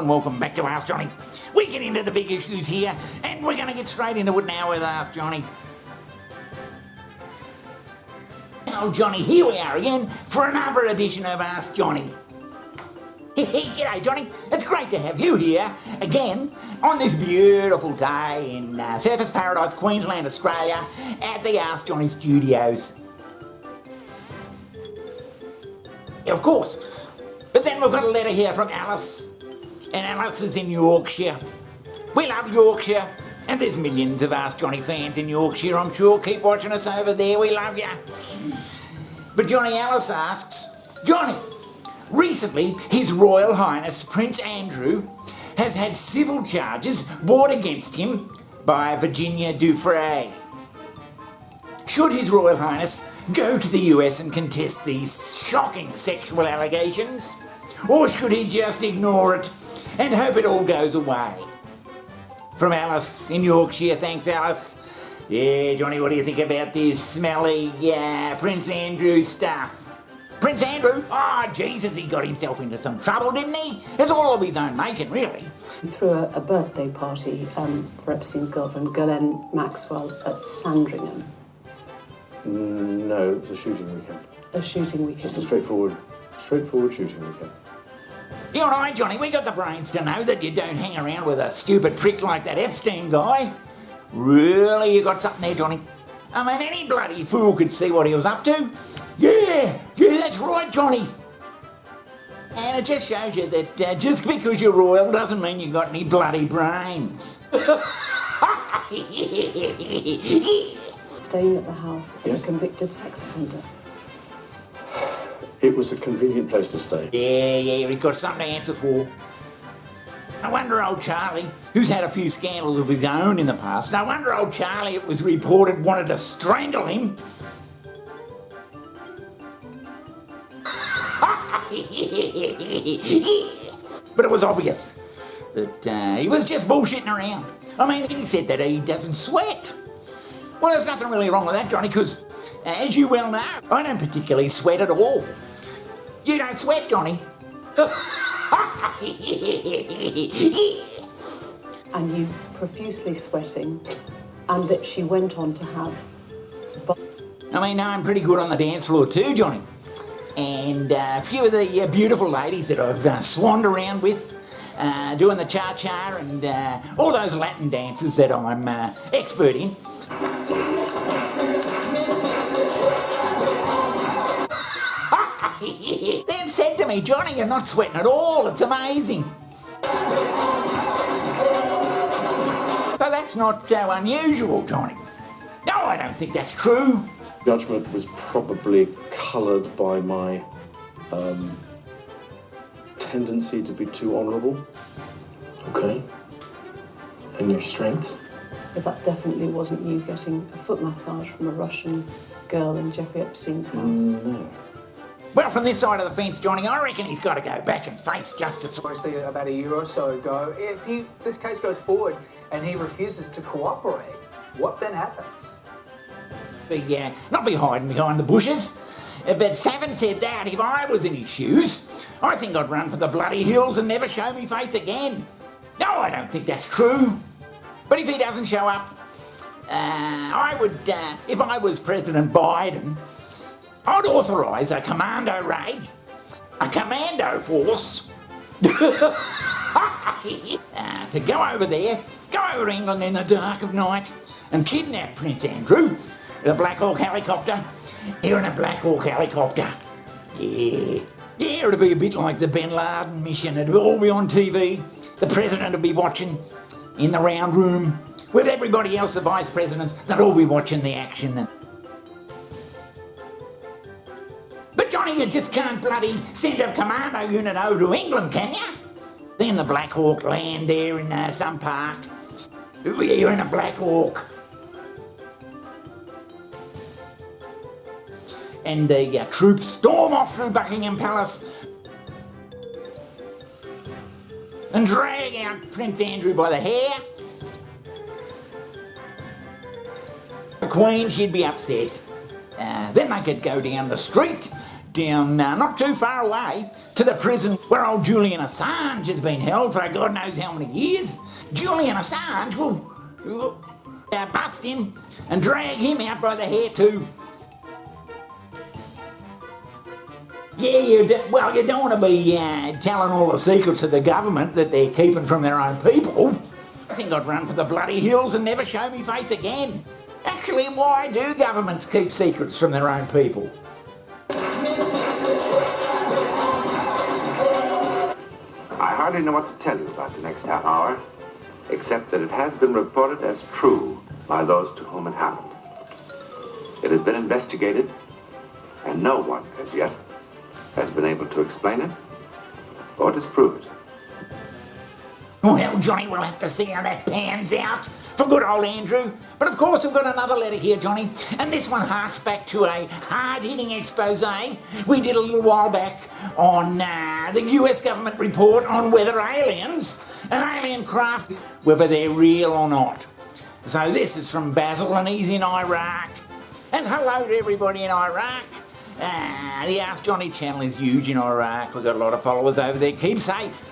and welcome back to Ask Johnny. We get into the big issues here, and we're going to get straight into it now with Ask Johnny. Oh, Johnny, here we are again for another edition of Ask Johnny. G'day, Johnny. It's great to have you here again on this beautiful day in Surfers Paradise, Queensland, Australia, at the Ask Johnny studios. Of course. But then we've got a letter here from Alice, and Alice is in Yorkshire. We love Yorkshire, and there's millions of Ask Johnny fans in Yorkshire, I'm sure. Keep watching us over there, we love you. But Johnny, Alice asks, Johnny, recently His Royal Highness Prince Andrew has had civil charges brought against him by Virginia Giuffre. Should His Royal Highness go to the US and contest these shocking sexual allegations? Or should he just ignore it and hope it all goes away? From Alice in Yorkshire. Thanks, Alice. Yeah, Johnny, what do you think about this smelly Prince Andrew stuff? Prince Andrew? Oh, Jesus, he got himself into some trouble, didn't he? It's all of his own making, really. He threw a birthday party for Epstein's girlfriend, Ghislaine Maxwell, at Sandringham. No, it was a shooting weekend. A shooting weekend? Just a straightforward shooting weekend. You and I, Johnny, we got the brains to know that you don't hang around with a stupid prick like that Epstein guy. Really, you got something there, Johnny? I mean, any bloody fool could see what he was up to. Yeah, that's right, Johnny. And it just shows you that just because you're royal doesn't mean you got any bloody brains. Staying at the house of Yes. a convicted sex offender. It was a convenient place to stay. Yeah, he's got something to answer for. No wonder old Charlie, who's had a few scandals of his own in the past, no wonder old Charlie, it was reported, wanted to strangle him. But it was obvious that he was just bullshitting around. I mean, he said that he doesn't sweat. Well, there's nothing really wrong with that, Johnny, because, as you well know, I don't particularly sweat at all. You don't sweat, Johnny. And you profusely sweating, and that she went on to have... I mean, I'm pretty good on the dance floor too, Johnny. And a few of the beautiful ladies that I've swanned around with, doing the cha-cha and all those Latin dances that I'm expert in. They've said to me, Johnny, you're not sweating at all, it's amazing. So that's not so unusual, Johnny. No, I don't think that's true. Judgment was probably coloured by my tendency to be too honourable. Okay. And your strengths? But that definitely wasn't you getting a foot massage from a Russian girl in Jeffrey Epstein's house. No. Well, from this side of the fence, Johnny, I reckon he's got to go back and face justice. Mostly about a year or so ago, if this case goes forward and he refuses to cooperate, what then happens? Not be hiding behind the bushes. But Savin said that if I was in his shoes, I think I'd run for the bloody hills and never show me face again. No, I don't think that's true. But if he doesn't show up, I would, if I was President Biden, I'd authorise a commando raid, a commando force, to go over there, go over England in the dark of night and kidnap Prince Andrew in a Black Hawk helicopter. Here in a Black Hawk helicopter. Yeah, it'll be a bit like the Bin Laden mission. It'll all be on TV. The president will be watching in the round room with everybody else, the vice president. They'll all be watching the action. But Johnny, you just can't bloody send a commando unit over to England, can you? Then the Black Hawk land there in some park. You're in a Black Hawk. And the troops storm off through Buckingham Palace and drag out Prince Andrew by the hair. The Queen, she'd be upset. Then they could go down the street down not too far away to the prison where old Julian Assange has been held for God knows how many years. Julian Assange will bust him and drag him out by the hair too. Yeah, you don't want to be telling all the secrets of the government that they're keeping from their own people. I think I'd run for the bloody hills and never show me face again. Actually, why do governments keep secrets from their own people? I hardly know what to tell you about the next half hour, except that it has been reported as true by those to whom it happened. It has been investigated, and no one, as yet, has been able to explain it or disprove it. Well, Johnny, we'll have to see how that pans out for good old Andrew. But of course, we've got another letter here, Johnny, and this one harks back to a hard-hitting expose we did a little while back on the US government report on whether aliens, an alien craft, whether they're real or not. So this is from Basil, and he's in Iraq. And hello to everybody in Iraq. The Ask Johnny channel is huge in Iraq. We've got a lot of followers over there. Keep safe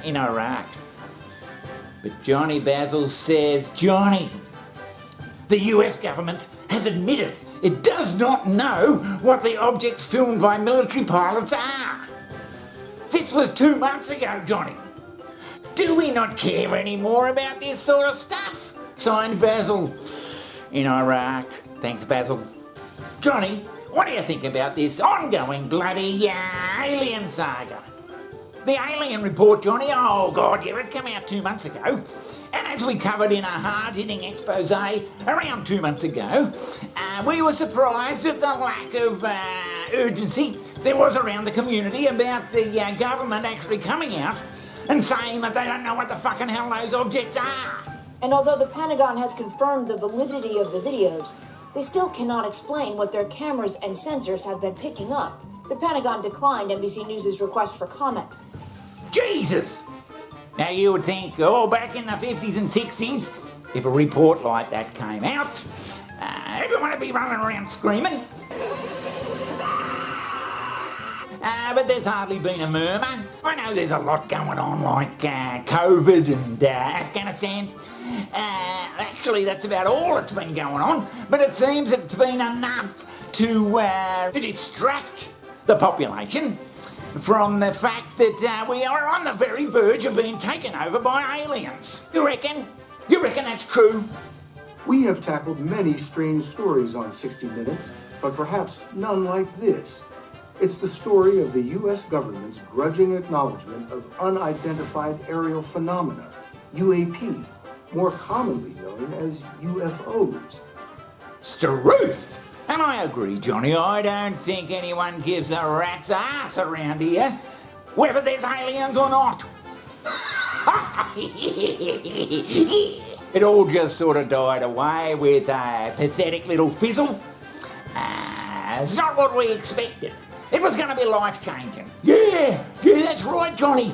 in Iraq. But Johnny Basil says, Johnny, the US government has admitted it does not know what the objects filmed by military pilots are. This was 2 months ago, Johnny. Do we not care anymore about this sort of stuff? Signed, Basil in Iraq. Thanks, Basil. Johnny, what do you think about this ongoing bloody alien saga? The alien report, Johnny, oh God, yeah, it came out 2 months ago. And as we covered in a hard-hitting expose around 2 months ago, we were surprised at the lack of urgency there was around the community about the government actually coming out and saying that they don't know what the fucking hell those objects are. And although the Pentagon has confirmed the validity of the videos, they still cannot explain what their cameras and sensors have been picking up. The Pentagon declined NBC News' request for comment. Jesus! Now you would think, back in the 50s and 60s, if a report like that came out, everyone would be running around screaming. But there's hardly been a murmur. I know there's a lot going on, like COVID and Afghanistan. Actually, that's about all that's been going on. But it seems it's been enough to distract the population from the fact that we are on the very verge of being taken over by aliens. You reckon? You reckon that's true? We have tackled many strange stories on 60 Minutes, but perhaps none like this. It's the story of the U.S. government's grudging acknowledgement of unidentified aerial phenomena, UAP, more commonly known as UFOs. Struth! And I agree, Johnny, I don't think anyone gives a rat's ass around here whether there's aliens or not. It all just sort of died away with a pathetic little fizzle. It's not what we expected. It was going to be life-changing. Yeah, that's right, Johnny.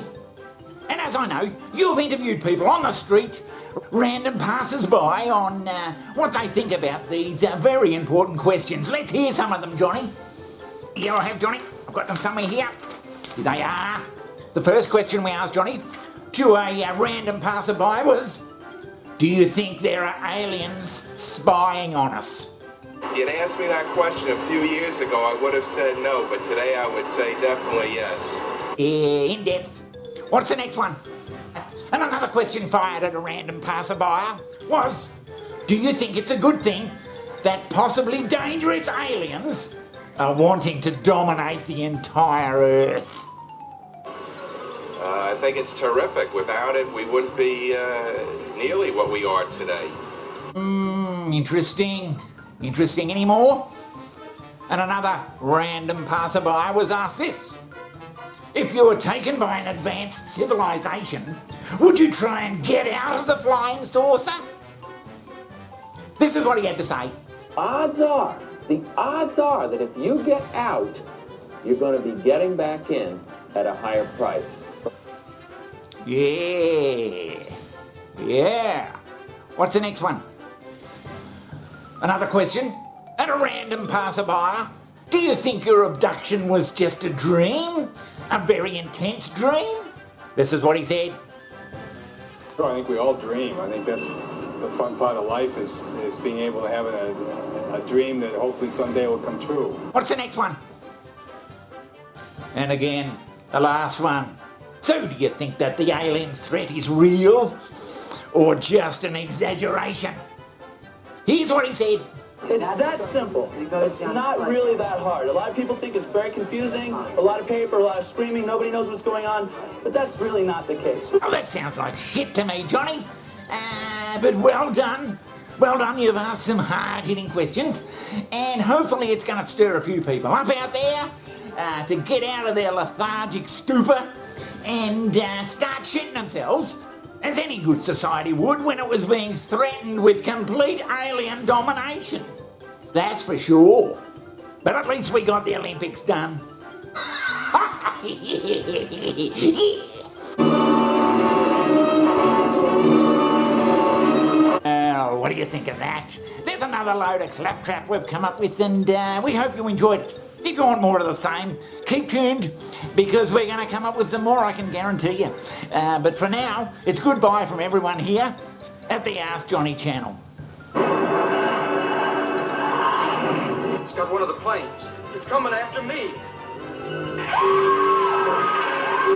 And as I know, you've interviewed people on the street, random passers-by, on what they think about these very important questions. Let's hear some of them, Johnny. Here I have, Johnny. I've got them somewhere here. Here they are. The first question we asked, Johnny, to a random passerby was, do you think there are aliens spying on us? You'd asked me that question a few years ago, I would have said no, but today I would say definitely yes. In depth. What's the next one? And another question fired at a random passerby was, do you think it's a good thing that possibly dangerous aliens are wanting to dominate the entire Earth? I think it's terrific. Without it, we wouldn't be nearly what we are today. Interesting. Interesting. Any more? And another random passerby was asked this. If you were taken by an advanced civilization, would you try and get out of the flying saucer? This is what he had to say. The odds are that if you get out, you're going to be getting back in at a higher price. Yeah. What's the next one? Another question, and a random passerby Do you think your abduction was just a dream? A very intense dream? This is what he said. Sure, I think we all dream. I think that's the fun part of life is being able to have a dream that hopefully someday will come true. What's the next one? And again, the last one. So do you think that the alien threat is real or just an exaggeration? Here's what he said. It's that simple. It's not really that hard. A lot of people think it's very confusing, a lot of paper, a lot of screaming, nobody knows what's going on, but that's really not the case. Oh, that sounds like shit to me, Johnny. But well done. Well done, you've asked some hard-hitting questions, and hopefully it's going to stir a few people up out there to get out of their lethargic stupor and start shitting themselves, as any good society would when it was being threatened with complete alien domination. That's for sure. But at least we got the Olympics done. What do you think of that? There's another load of claptrap we've come up with, and we hope you enjoyed it. If you want more of the same, keep tuned, because we're going to come up with some more, I can guarantee you. But for now, it's goodbye from everyone here at the Ask Johnny channel. It's got one of the planes. It's coming after me.